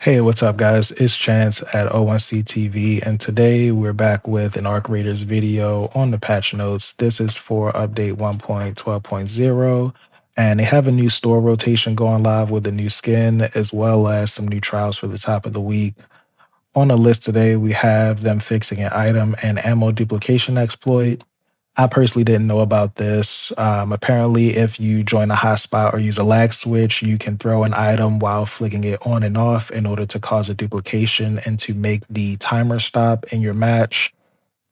Hey, what's up, guys? It's Chance at O1C TV, and today we're back with an Arc Raiders video on the patch notes. This is for update 1.12.0, and they have a new store rotation going live with a new skin, as well as some new trials for the top of the week. On the list today, we have them fixing an item and ammo duplication exploit. I personally didn't know about this. Apparently, if you join a hotspot or use a lag switch, you can throw an item while flicking it on and off in order to cause a duplication and to make the timer stop in your match.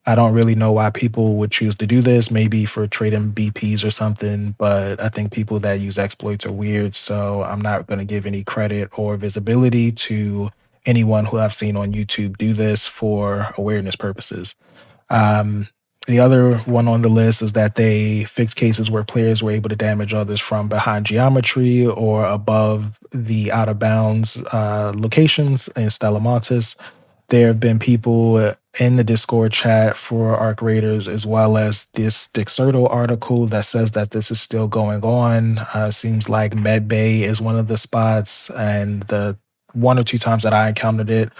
I don't really know why people would choose to do this, maybe for trading BPs or something, but I think people that use exploits are weird. So I'm not going to give any credit or visibility to anyone who I've seen on YouTube do this for awareness purposes. Um, the other one on the list is that they fixed cases where players were able to damage others from behind geometry or above the out of bounds locations in Stella Montis. There have been people in the Discord chat for Arc Raiders, as well as this Dixerto article that says that this is still going on. Seems like Medbay is one of the spots, and the one or two times that I encountered it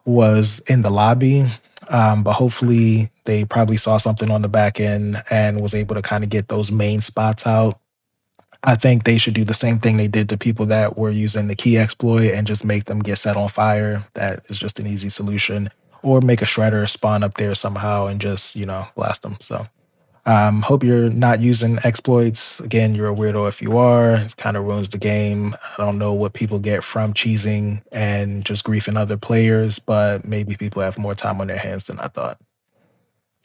was in the lobby. But hopefully they probably saw something on the back end and was able to kind of get those main spots out. I think they should do the same thing they did to people that were using the key exploit and just make them get set on fire. That is just an easy solution. Or make a shredder spawn up there somehow and just, blast them. So hope you're not using exploits. Again, you're a weirdo if you are. It kind of ruins the game. I don't know what people get from cheesing and just griefing other players, but maybe people have more time on their hands than I thought.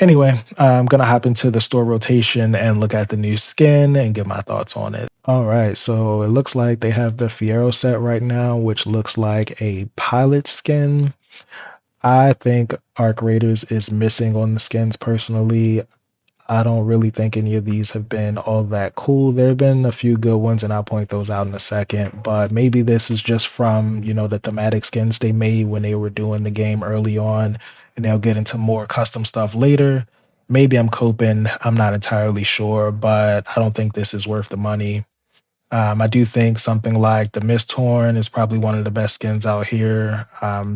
Anyway, I'm gonna hop into the store rotation and look at the new skin and get my thoughts on it. All right, so it looks like they have the Fiero set right now, which looks like a pilot skin. I think Arc Raiders is missing on the skins personally. I don't really think any of these have been all that cool. There have been a few good ones, and I'll point those out in a second. But maybe this is just from, the thematic skins they made when they were doing the game early on, and they'll get into more custom stuff later. Maybe I'm coping. I'm not entirely sure, but I don't think this is worth the money. I do think something like the Misthorn is probably one of the best skins out here.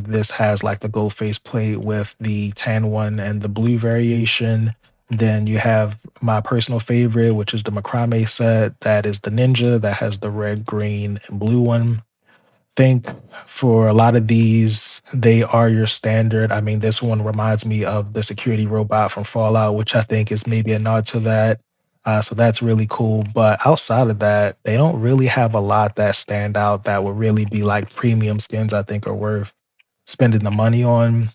This has like the gold face plate with the tan one and the blue variation. Then you have my personal favorite, which is the Macrame set. That is the Ninja that has the red, green, and blue one. Think for a lot of these, they are your standard. I mean, this one reminds me of the security robot from Fallout, which I think is maybe a nod to that. So that's really cool. But outside of that, they don't really have a lot that stand out that would really be like premium skins I think are worth spending the money on.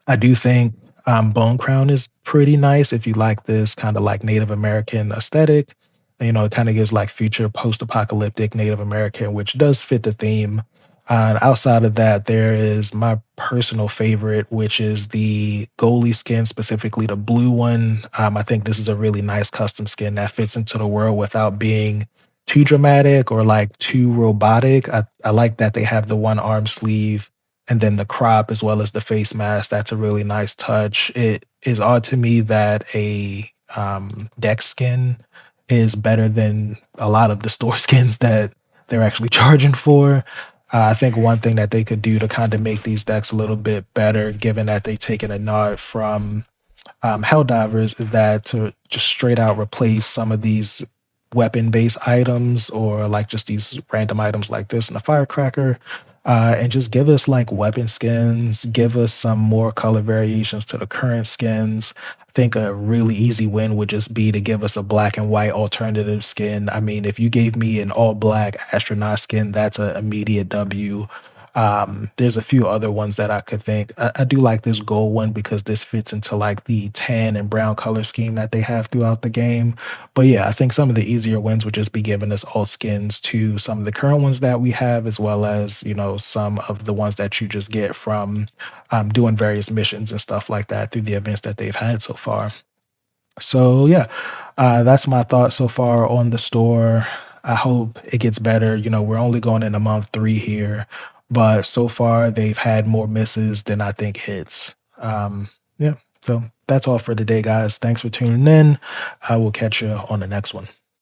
I do think Bone Crown is pretty nice if you like this kind of like Native American aesthetic. It kind of gives like future post apocalyptic Native American, which does fit the theme. And outside of that, there is my personal favorite, which is the goalie skin, specifically the blue one. I think this is a really nice custom skin that fits into the world without being too dramatic or like too robotic. I like that they have the one arm sleeve and then the crop as well as the face mask. That's a really nice touch. It is odd to me that a deck skin is better than a lot of the store skins that they're actually charging for. I think one thing that they could do to kind of make these decks a little bit better, given that they've taken a nod from Helldivers, is that to just straight out replace some of these weapon based items or like just these random items like this and a firecracker. And just give us like weapon skins, give us some more color variations to the current skins. I think a really easy win would just be to give us a black and white alternative skin. I mean, if you gave me an all black astronaut skin, that's an immediate W. There's a few other ones that I could think. I do like this gold one because this fits into like the tan and brown color scheme that they have throughout the game. But yeah, I think some of the easier wins would just be giving us all skins to some of the current ones that we have, as well as, some of the ones that you just get from doing various missions and stuff like that through the events that they've had so far. So yeah, that's my thoughts so far on the store. I hope it gets better. We're only going in a month 3 here, but so far they've had more misses than I think hits. Yeah, so that's all for today, guys. Thanks for tuning in. I will catch you on the next one.